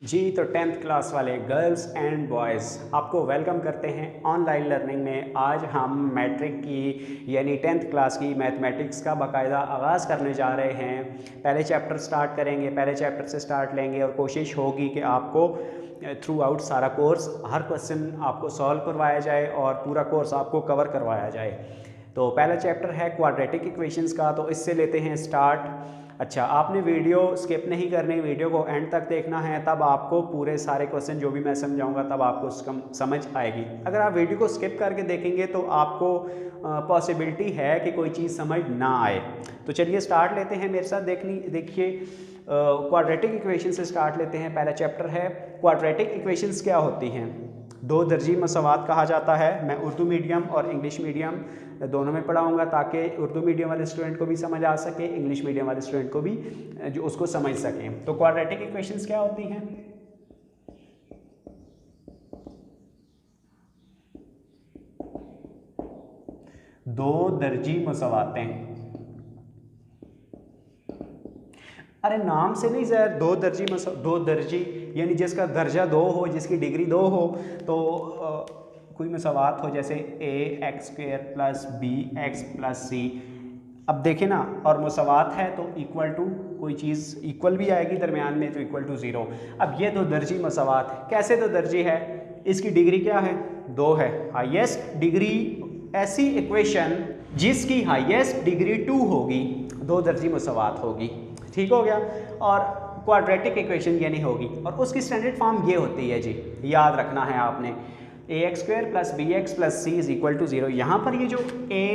जी तो 10th class वाले girls and boys आपको वेलकम करते हैं ऑनलाइन लर्निंग में। आज हम मैट्रिक की यानी 10th क्लास की मैथमेटिक्स का बाकायदा आगाज़ करने जा रहे हैं। पहले चैप्टर स्टार्ट करेंगे, पहले चैप्टर से स्टार्ट लेंगे और कोशिश होगी कि आपको थ्रू आउट सारा कोर्स हर क्वेश्चन आपको सॉल्व करवाया जाए और पूरा कोर्स आपको कवर करवाया जाए। तो पहला चैप्टर है क्वाड्रेटिक इक्वेशंस का, तो इससे लेते हैं स्टार्ट। अच्छा, आपने वीडियो स्किप नहीं करनी, वीडियो को एंड तक देखना है, तब आपको पूरे सारे क्वेश्चन जो भी मैं समझाऊंगा तब आपको समझ आएगी। अगर आप वीडियो को स्किप करके देखेंगे तो आपको पॉसिबिलिटी है कि कोई चीज़ समझ ना आए। तो चलिए स्टार्ट लेते हैं, मेरे साथ देखिए क्वाड्रेटिक इक्वेशन से स्टार्ट लेते हैं। पहला चैप्टर है क्वाड्रेटिक इक्वेशंस क्या होती हैं। दो दर्जी मसवात कहा जाता है। मैं उर्दू मीडियम और इंग्लिश मीडियम दोनों में पढ़ाऊंगा ताकि उर्दू मीडियम वाले स्टूडेंट को भी समझ आ सके, इंग्लिश मीडियम वाले स्टूडेंट को भी जो उसको समझ सकें। तो क्वाड्रेटिक इक्वेशंस क्या होती हैं। दो दर्जी मसवातें, अरे नाम से नहीं सर, दो दर्जी यानी जिसका दर्जा दो हो, जिसकी डिग्री दो हो, तो कोई मसवात हो, जैसे ax² प्लस bx प्लस सी। अब देखें ना, और मसवात है तो इक्वल टू कोई चीज़ इक्वल भी आएगी दरमियान में, तो इक्वल टू 0। अब ये दो दर्जी मसवात है। कैसे दो दर्जी है, इसकी डिग्री क्या है, 2 है। हाईएस्ट डिग्री ऐसी इक्वेशन जिसकी हाईएस्ट डिग्री 2 होगी, दो दर्जी मसवात होगी। ठीक हो गया। और क्वाड्रेटिक इक्वेशन यानी होगी, और उसकी स्टैंडर्ड फॉर्म ये होती है जी, याद रखना है आपने, ax² plus bx plus C is equal to 0। यहाँ पर ये जो a,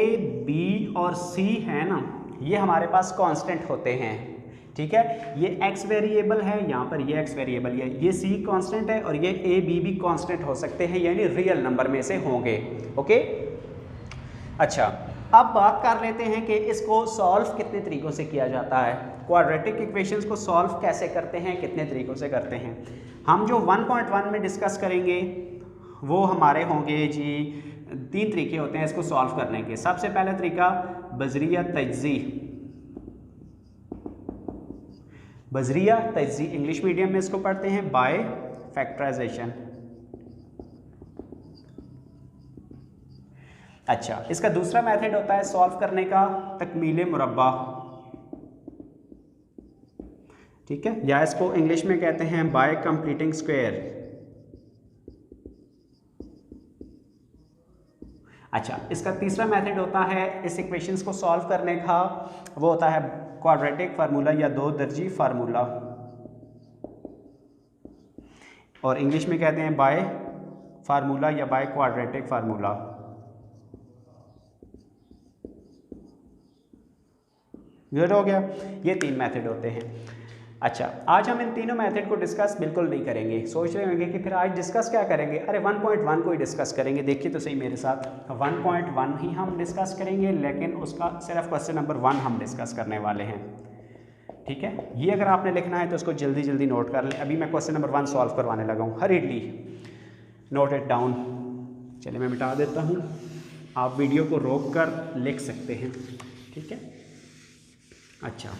b और c है ना, ये हमारे पास कांस्टेंट होते हैं। ठीक है, ये x वेरिएबल है, यहाँ पर ये x वेरिएबल है, ये c कांस्टेंट है और ये a, b भी कांस्टेंट हो सकते हैं, यानी रियल नंबर में से होंगे। ओके, अच्छा अब बात कर लेते हैं कि इसको सॉल्व कितने तरीक़ों से किया जाता है। क्वाड्रेटिक इक्वेशंस को सॉल्व कैसे करते हैं, कितने तरीक़ों से करते हैं। हम जो 1.1 में डिस्कस करेंगे वो हमारे होंगे जी, 3 तरीके होते हैं इसको सॉल्व करने के। सबसे पहला तरीका बजरिया तज्ज़ी, बजरिया तज्ज़ी इंग्लिश मीडियम में इसको पढ़ते हैं बाय फैक्टराइजेशन। अच्छा, इसका दूसरा मेथड होता है सॉल्व करने का तकमील मुरब्बा। ठीक है, या इसको इंग्लिश में कहते हैं बाय कंप्लीटिंग स्क्वायर। अच्छा, इसका तीसरा मेथड होता है इस इक्वेशंस को सॉल्व करने का, वो होता है क्वाड्रेटिक फार्मूला या दो दर्जी फार्मूला, और इंग्लिश में कहते हैं बाय फार्मूला या बाय क्वाड्रेटिक फार्मूला। गुड हो गया, ये 3 मेथड होते हैं। अच्छा, आज हम इन तीनों मेथड को डिस्कस बिल्कुल नहीं करेंगे। सोच रहे होंगे कि फिर आज डिस्कस क्या करेंगे, अरे 1.1 को ही डिस्कस करेंगे। देखिए तो सही मेरे साथ, 1.1 ही हम डिस्कस करेंगे, लेकिन उसका सिर्फ क्वेश्चन नंबर 1 हम डिस्कस करने वाले हैं। ठीक है, ये अगर आपने लिखना है तो उसको जल्दी जल्दी नोट कर लें। अभी मैं क्वेश्चन नंबर 1 सॉल्व करवाने लगा हूँ, हरीडली नोट इट डाउन। चलिए मैं मिटा देता हूँ, आप वीडियो को रोक कर लिख सकते हैं। ठीक है, अच्छा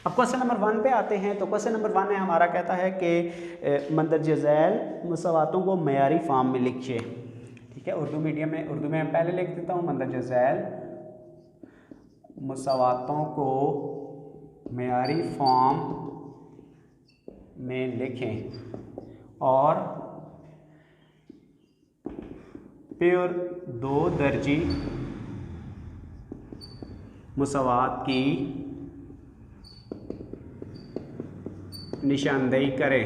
अब क्वेश्चन नंबर 1 पे आते हैं। तो क्वेश्चन नंबर 1 है हमारा, कहता है कि मंदरज झैल मसवातों को मयारी फॉर्म में लिखिए। ठीक है, उर्दू मीडियम में, उर्दू में मैं पहले लिख देता हूँ, मंदरज झैल मसवातों को मयारी फॉर्म में लिखें और प्योर दो दर्जी मसवात की निशानदेही करें।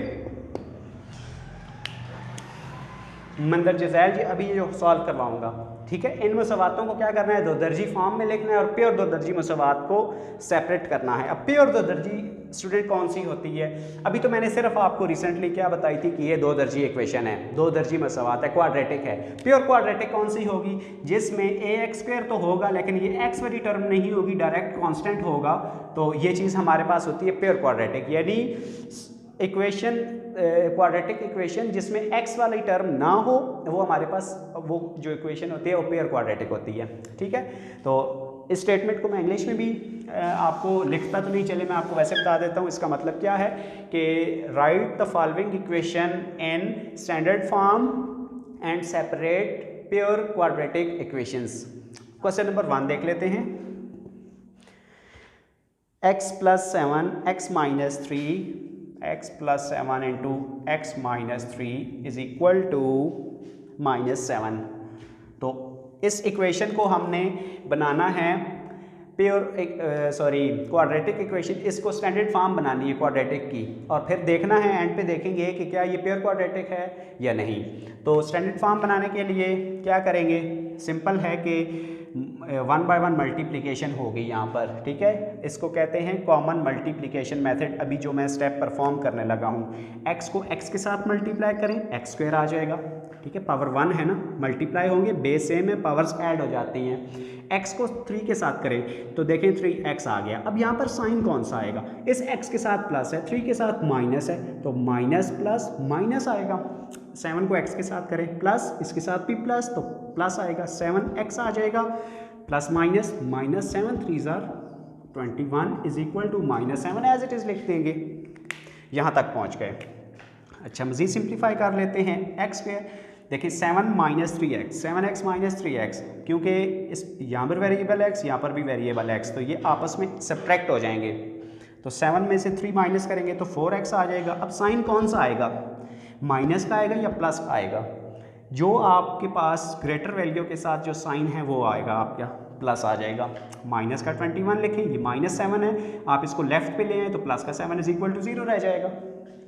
मंदरज झैल जी अभी जो सॉल्व करवाऊंगा, ठीक है, इन मसवातों को क्या करना है, दो दर्जी फॉर्म में लिखना है और प्योर दो दर्जी मसवात को सेपरेट करना है। अब प्योर दो दर्जी स्टूडेंट कौन सी होती है, अभी तो मैंने सिर्फ आपको रिसेंटली क्या बताई थी कि ये दो दर्जी इक्वेशन है, दो दर्जी मसवात है, क्वाड्रेटिक है। प्योर क्वाड्रेटिक कौन सी होगी, जिसमें ax² तो होगा लेकिन ये x वाली टर्म नहीं होगी, डायरेक्ट कांस्टेंट होगा। तो ये चीज़ हमारे पास होती है प्योर क्वाड्रेटिक, यानी इक्वेशन क्वाड्रेटिक इक्वेशन जिसमें x वाली टर्म ना हो, वो हमारे पास वो जो इक्वेशन होती है वो प्योर क्वाड्रेटिक होती है। ठीक है, तो इस स्टेटमेंट को मैं इंग्लिश में भी आपको लिखता तो नहीं, चले मैं आपको वैसे बता देता हूँ। इसका मतलब क्या है कि right the following equation in standard form and separate pure quadratic equations. Question number 1 देख लेते हैं। x + 7 x - 3 x + 7 into x - 3 is equal to -7। तो इस इक्वेशन को हमने बनाना है क्वाड्रेटिक इक्वेशन, इसको स्टैंडर्ड फॉर्म बनानी है क्वाड्रेटिक की, और फिर देखना है एंड पे देखेंगे कि क्या ये प्योर क्वाड्रेटिक है या नहीं। तो स्टैंडर्ड फॉर्म बनाने के लिए क्या करेंगे, सिंपल है कि 1 बाय 1 मल्टीप्लिकेशन होगी यहाँ पर, ठीक है। इसको कहते हैं कॉमन मल्टीप्लिकेशन मेथड। अभी जो मैं स्टेप परफॉर्म करने लगा हूँ, x को x के साथ मल्टीप्लाई करें, x² आ जाएगा, ठीक है। पावर 1 है ना, मल्टीप्लाई होंगे, बेस सेम है, पावर्स ऐड हो जाती हैं। x को 3 के साथ करें तो देखें 3x आ गया। अब यहाँ पर साइन कौन सा आएगा, इस x के साथ प्लस है, 3 के साथ माइनस है, तो माइनस प्लस माइनस आएगा। 7 को x के साथ करें प्लस, इसके साथ भी प्लस, तो प्लस आएगा, 7x आ जाएगा, plus minus minus 7 3 = 21 is equal to -7 as it is लिख देंगे। यहाँ तक पहुँच गए। अच्छा, मज़ीद सिंप्लीफाई कर लेते हैं। x² देखिए 7 - 3x, 7x - 3x, क्योंकि इस यहाँ पर वेरिएबल x, यहाँ पर भी वेरिएबल x, तो ये आपस में सब्ट्रैक्ट हो जाएंगे। तो 7 में से 3 माइनस करेंगे तो 4x आ जाएगा। अब साइन कौन सा आएगा, माइनस का आएगा या प्लस का आएगा। जो आपके पास ग्रेटर वैल्यू के साथ जो साइन है वो आएगा आपका प्लस आ जाएगा। माइनस का 21 लिखें, ये -7 है, आप इसको लेफ्ट पे ले आए तो प्लस का 7 = 0 रह जाएगा।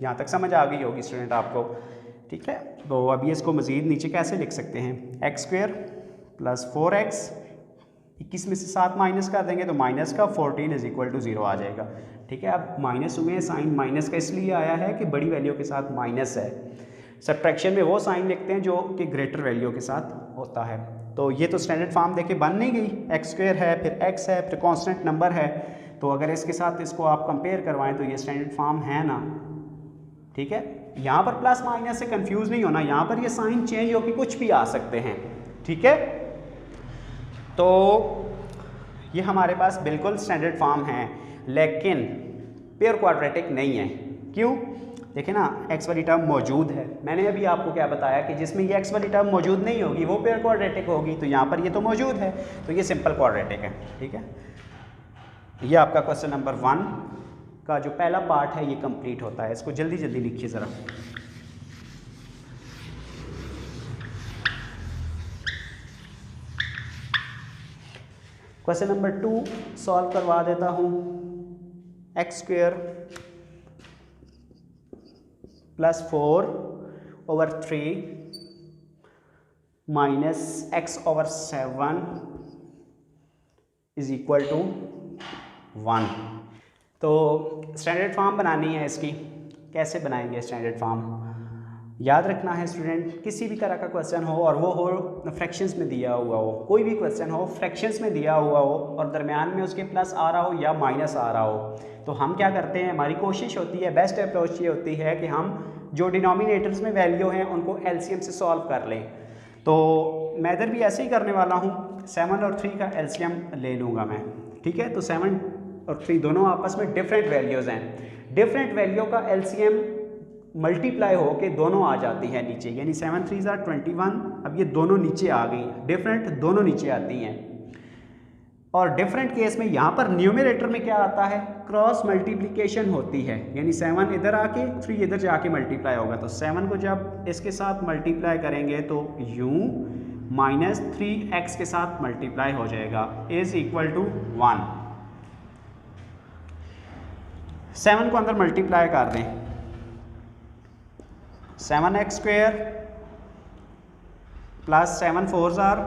यहाँ तक समझ आ गई होगी स्टूडेंट आपको, ठीक है। तो अभी इसको मज़ीद नीचे कैसे लिख सकते हैं, x² + 4x, 21 में से 7 माइनस कर देंगे तो माइनस का 14 = 0 आ जाएगा, ठीक है। अब माइनस हुए, साइन माइनस का इसलिए आया है कि बड़ी वैल्यू के साथ माइनस है। सब्ट्रैक्शन में वो साइन लिखते हैं जो कि ग्रेटर वैल्यू के साथ होता है। तो ये तो स्टैंडर्ड फॉर्म देखे बन नहीं गई, x² है, फिर x है, फिर कांस्टेंट नंबर है, तो अगर इसके साथ इसको आप कंपेयर करवाएं तो ये स्टैंडर्ड फॉर्म है ना, ठीक है। यहाँ पर प्लस माइनस से कंफ्यूज नहीं होना, यहाँ पर ये साइन चेंज होकर कुछ भी आ सकते हैं, ठीक है। तो ये हमारे पास बिल्कुल स्टैंडर्ड फॉर्म है, लेकिन प्योर क्वाड्रेटिक नहीं है। क्यों, देखिए ना, x वाली टर्म मौजूद है। मैंने अभी आपको क्या बताया कि जिसमें ये x वाली टर्म मौजूद नहीं होगी वो प्योर क्वाड्रेटिक होगी, तो यहाँ पर ये तो मौजूद है, तो ये सिंपल क्वाड्रेटिक है, ठीक है। ये आपका क्वेश्चन नंबर 1 का जो पहला पार्ट है ये कंप्लीट होता है। इसको जल्दी जल्दी लिखिए ज़रा। क्वेश्चन नंबर 2 सॉल्व करवा देता हूँ। x² + 4/3 - x/7 is equal to 1। तो स्टैंडर्ड फॉर्म बनानी है इसकी। कैसे बनाएंगे स्टैंडर्ड फॉर्म, याद रखना है स्टूडेंट, किसी भी तरह का क्वेश्चन हो और वो हो फ्रैक्शंस में दिया हुआ हो, कोई भी क्वेश्चन हो फ्रैक्शंस में दिया हुआ हो और दरमियान में उसके प्लस आ रहा हो या माइनस आ रहा हो, तो हम क्या करते हैं, हमारी कोशिश होती है, बेस्ट अप्रोच ये होती है कि हम जो डिनोमिनेटर्स में वैल्यू हैं उनको एलसीएम से सॉल्व कर लें। तो मैं इधर भी ऐसे ही करने वाला हूँ, 7 और 3 का एलसीएम ले लूँगा मैं, ठीक है। तो 7 और 3 दोनों आपस में डिफरेंट वैल्यूज़ हैं, डिफरेंट वैल्यू का एलसीएम मल्टीप्लाई हो के दोनों आ जाती है नीचे, यानी 7 3 = 21। अब ये दोनों नीचे आ गई, डिफरेंट दोनों नीचे आती हैं। और डिफरेंट केस में यहाँ पर न्यूमरेटर में क्या आता है, क्रॉस मल्टीप्लिकेशन होती है, यानी 7 इधर आके 3 इधर जाके मल्टीप्लाई होगा। तो 7 को जब इसके साथ मल्टीप्लाई करेंगे तो यूं -3x के साथ मल्टीप्लाई हो जाएगा इज इक्वल टू 1। 7 को अंदर मल्टीप्लाई कर दें, 7x² + 7 4s are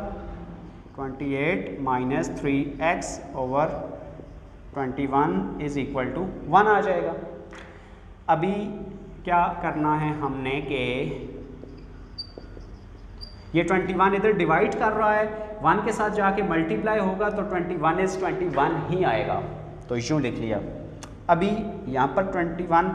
28 - 3x/21 is equal to 1 आ जाएगा। अभी क्या करना है हमने कि ये 21 इधर डिवाइड कर रहा है, 1 के साथ जाके मल्टीप्लाई होगा तो 21 = 21 ही आएगा, तो यूँ लिख लिया। अभी यहाँ पर 21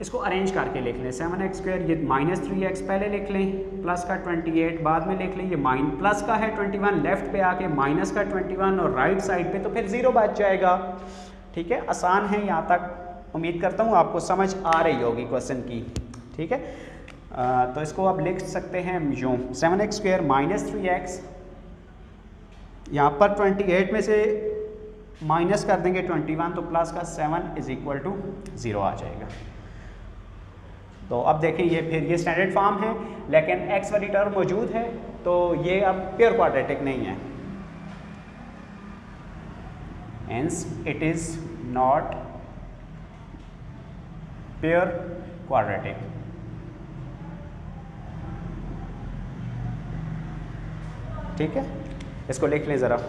इसको अरेंज करके लिख लें 7x², ये -3x पहले लिख लें, प्लस का 28 बाद में लिख लें, ये प्लस का है 21, लेफ्ट पे आके माइनस का 21 और राइट साइड पे तो फिर 0 बच जाएगा। ठीक है, आसान है यहाँ तक। उम्मीद करता हूँ आपको समझ आ रही होगी क्वेश्चन की। ठीक है, तो इसको आप लिख सकते हैं यूँ 7x² -3x, यहाँ पर 28 में से माइनस कर देंगे 21 तो प्लस का 7 = 0 आ जाएगा। तो अब देखें ये फिर ये स्टैंडर्ड फॉर्म है, लेकिन x वाली टर्म मौजूद है तो ये अब प्योर क्वाड्रेटिक नहीं है, hence it is not pure quadratic. ठीक है, इसको लिख लें ज़रा।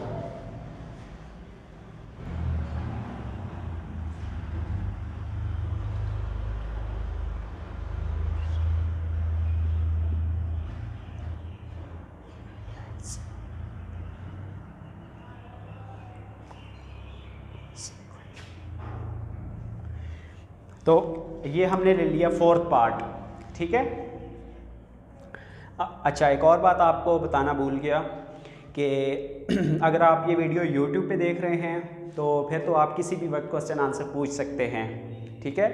तो ये हमने ले लिया फोर्थ पार्ट। ठीक है, अच्छा एक और बात आपको बताना भूल गया कि अगर आप ये वीडियो YouTube पे देख रहे हैं तो फिर तो आप किसी भी वक्त क्वेश्चन आंसर पूछ सकते हैं। ठीक है,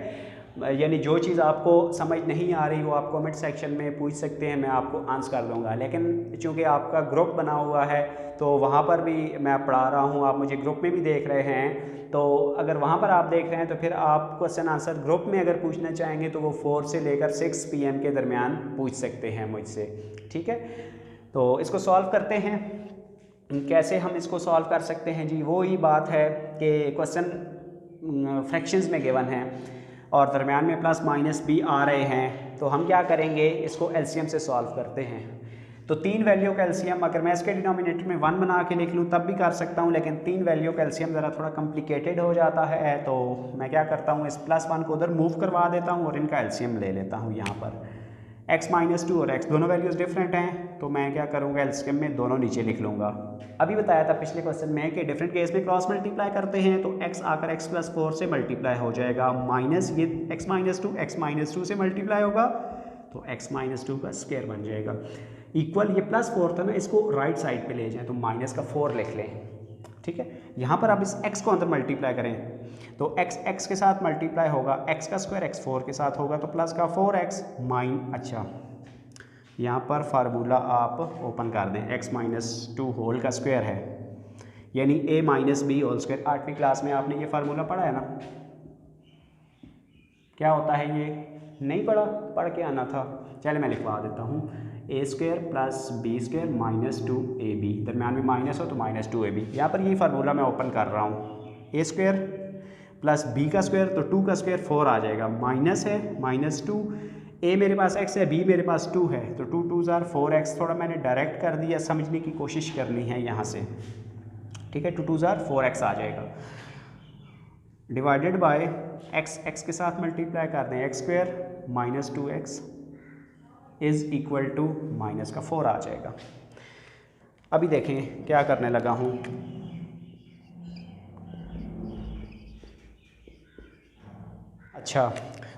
यानी जो चीज़ आपको समझ नहीं आ रही वो आप कमेंट सेक्शन में पूछ सकते हैं, मैं आपको आंसर कर दूंगा। लेकिन चूंकि आपका ग्रुप बना हुआ है तो वहाँ पर भी मैं पढ़ा रहा हूँ, आप मुझे ग्रुप में भी देख रहे हैं, तो अगर वहाँ पर आप देख रहे हैं तो फिर आप क्वेश्चन आंसर ग्रुप में अगर पूछना चाहेंगे तो वो 4 से लेकर 6 PM के दरमियान पूछ सकते हैं मुझसे। ठीक है, तो इसको सॉल्व करते हैं। कैसे हम इसको सॉल्व कर सकते हैं जी, वो ही बात है कि क्वेश्चन फ्रैक्शंस में गिवन है और दरमियान में प्लस माइनस भी आ रहे हैं, तो हम क्या करेंगे, इसको एलसीएम से सॉल्व करते हैं। तो 3 वैल्यू का एलसीएम अगर मैं इसके डिनोमिनेटर में 1 बना के लिख लूँ तब भी कर सकता हूँ, लेकिन 3 वैल्यू का एलसीएम ज़रा थोड़ा कॉम्प्लिकेटेड हो जाता है, तो मैं क्या करता हूँ इस +1 को उधर मूव करवा देता हूँ और इनका एलसीएम ले लेता हूँ। यहाँ पर x -2 और x दोनों वैल्यूज़ डिफरेंट हैं, तो मैं क्या करूँगा एलसीएम में दोनों नीचे लिख लूँगा। अभी बताया था पिछले क्वेश्चन में कि डिफरेंट केस में क्रॉस मल्टीप्लाई करते हैं तो x आकर x + 4 से मल्टीप्लाई हो जाएगा, माइनस ये x -2 से मल्टीप्लाई होगा तो x -2 का स्क्वायर बन जाएगा, इक्वल ये +4 था ना, इसको राइट साइड पे ले जाएं तो -4 लिख लें। ठीक है, यहाँ पर आप इस x को अंदर मल्टीप्लाई करें तो x के साथ मल्टीप्लाई होगा, x का स्क्वायर x 4 के साथ होगा तो प्लस का 4x अच्छा यहाँ पर फार्मूला आप ओपन कर दें, x -2 होल का स्क्वायर है यानी a - b होल स्क्वायर। 8वीं क्लास में आपने ये फार्मूला पढ़ा है ना, क्या होता है ये नहीं पढ़ा, पढ़ के आना था। चलिए मैं लिखवा देता हूँ, a² + b² - 2ab, दरम्यान में माइनस हो तो -2ab। यहाँ पर ये फार्मूला मैं ओपन कर रहा हूँ, a² + b का स्क्वायर तो 2 का स्क्वायर 4 आ जाएगा, माइनस है -2, a मेरे पास x है, b मेरे पास 2 है तो 2 2 = 4x, थोड़ा मैंने डायरेक्ट कर दिया, समझने की कोशिश करनी है यहाँ से। ठीक है, 2 2 = 4x आ जाएगा, डिवाइडेड बाय x के साथ मल्टीप्लाई कर दें, x² - 2x = -4 आ जाएगा। अभी देखें क्या करने लगा हूँ, अच्छा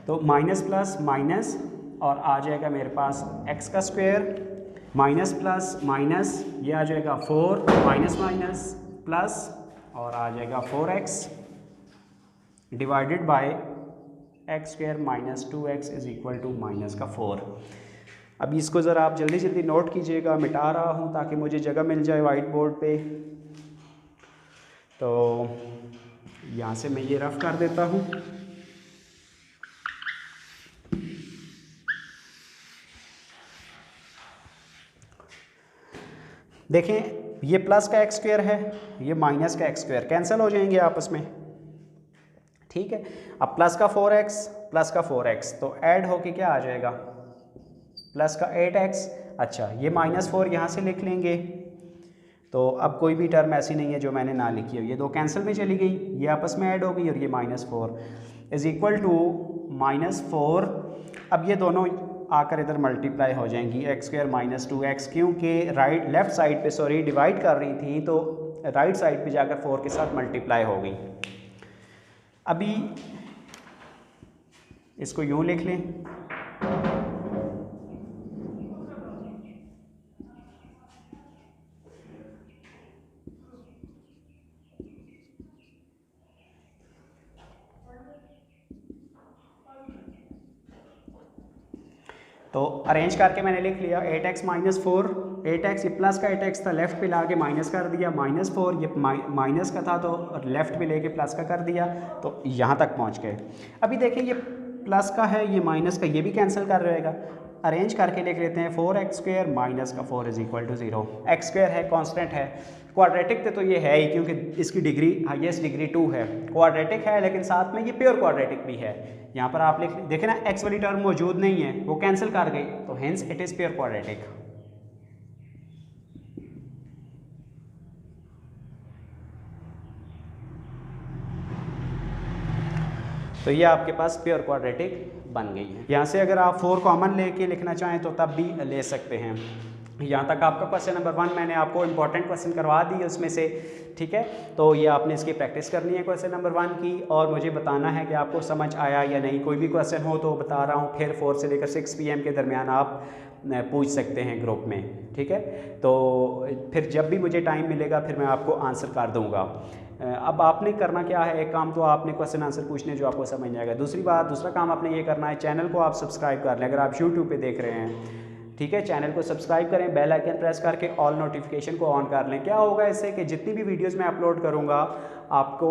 तो माइनस प्लस माइनस और आ जाएगा मेरे पास x का स्क्वायर, माइनस प्लस माइनस ये आ जाएगा 4, माइनस माइनस प्लस और आ जाएगा 4x divided by x² - 2x = -4। अभी इसको ज़रा आप जल्दी जल्दी नोट कीजिएगा, मिटा रहा हूँ ताकि मुझे जगह मिल जाए वाइट बोर्ड पे। तो यहाँ से मैं ये रफ कर देता हूँ, देखें ये प्लस का x² है, ये माइनस का x² कैंसिल हो जाएंगे आपस में। ठीक है, अब प्लस का 4x तो ऐड होके क्या आ जाएगा, प्लस का 8x। अच्छा ये -4 यहाँ से लिख लेंगे, तो अब कोई भी टर्म ऐसी नहीं है जो मैंने ना लिखी हो, ये 2 कैंसिल में चली गई, ये आपस में ऐड हो गई और ये -4 = -4। अब ये दोनों आकर इधर मल्टीप्लाई हो जाएंगी, x² - 2x, क्योंकि लेफ्ट साइड पे डिवाइड कर रही थी तो राइट साइड पे जाकर 4 के साथ मल्टीप्लाई हो गई। अभी इसको यूँ लिख लें, तो अरेंज करके मैंने लिख लिया 8x माइनस 4, 8x ये प्लस का 8x था, लेफ़्ट पे ला के माइनस कर दिया, -4 ये माइनस का था तो लेफ़्ट पे लेके प्लस का कर दिया, तो यहाँ तक पहुँच गए। अभी देखिए ये प्लस का है, ये माइनस का, ये भी कैंसिल कर रहेगा। अरेंज करके लिख लेते हैं 4x² माइनस का 4 इज इक्वल टू 0। x² है, कांस्टेंट है, क्वाड्रेटिक तो ये है ही क्योंकि इसकी डिग्री हाईएस्ट डिग्री 2 है, क्वाड्रेटिक है लेकिन साथ में ये प्योर क्वाड्रेटिक भी है। यहाँ पर आप लिख देखें ना, x वाली टर्म मौजूद नहीं है, वो कैंसिल कर गई, तो hence it is pure quadratic. तो ये आपके पास प्योर क्वाड्रेटिक बन गई है। यहाँ से अगर आप 4 कॉमन लेके लिखना चाहें तो तब भी ले सकते हैं। यहाँ तक आपका क्वेश्चन नंबर 1 मैंने आपको इंपॉर्टेंट क्वेश्चन करवा दी है उसमें से, ठीक है। तो ये आपने इसकी प्रैक्टिस करनी है क्वेश्चन नंबर 1 की, और मुझे बताना है कि आपको समझ आया या नहीं। कोई भी क्वेश्चन हो तो बता रहा हूँ, फिर 4 से लेकर 6 PM के दरमियान आप पूछ सकते हैं ग्रुप में, ठीक है। तो फिर जब भी मुझे टाइम मिलेगा फिर मैं आपको आंसर कर दूँगा। अब आपने करना क्या है, एक काम तो आपने क्वेश्चन आंसर पूछने जो आपको समझ नहीं आएगा। दूसरी बात, दूसरा काम आपने ये करना है, चैनल को आप सब्सक्राइब कर लें। अगर आप यूट्यूब पे देख रहे हैं, ठीक है, चैनल को सब्सक्राइब करें, बेल आइकन प्रेस करके ऑल नोटिफिकेशन को ऑन कर लें। क्या होगा इससे कि जितनी भी वीडियोस मैं अपलोड करूंगा आपको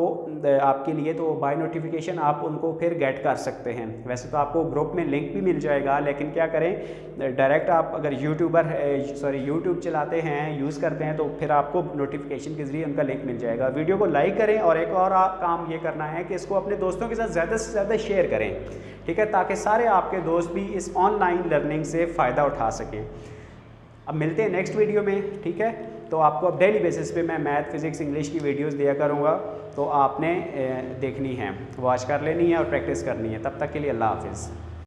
आपके लिए, तो बाय नोटिफिकेशन आप उनको फिर गेट कर सकते हैं। वैसे तो आपको ग्रुप में लिंक भी मिल जाएगा, लेकिन क्या करें, डायरेक्ट आप अगर यूट्यूब चलाते हैं, यूज़ करते हैं, तो फिर आपको नोटिफिकेशन के ज़रिए उनका लिंक मिल जाएगा। वीडियो को लाइक करें, और एक और काम ये करना है कि इसको अपने दोस्तों के साथ ज़्यादा से ज़्यादा शेयर करें, ठीक है, ताकि सारे आपके दोस्त भी इस ऑनलाइन लर्निंग से फ़ायदा उठा सकें। अब मिलते हैं नेक्स्ट वीडियो में, ठीक है। तो आपको अब डेली बेसिस पे मैं मैथ, फिज़िक्स, इंग्लिश की वीडियोस दिया करूँगा, तो आपने देखनी है, वॉच कर लेनी है और प्रैक्टिस करनी है। तब तक के लिए अल्लाह हाफिज़।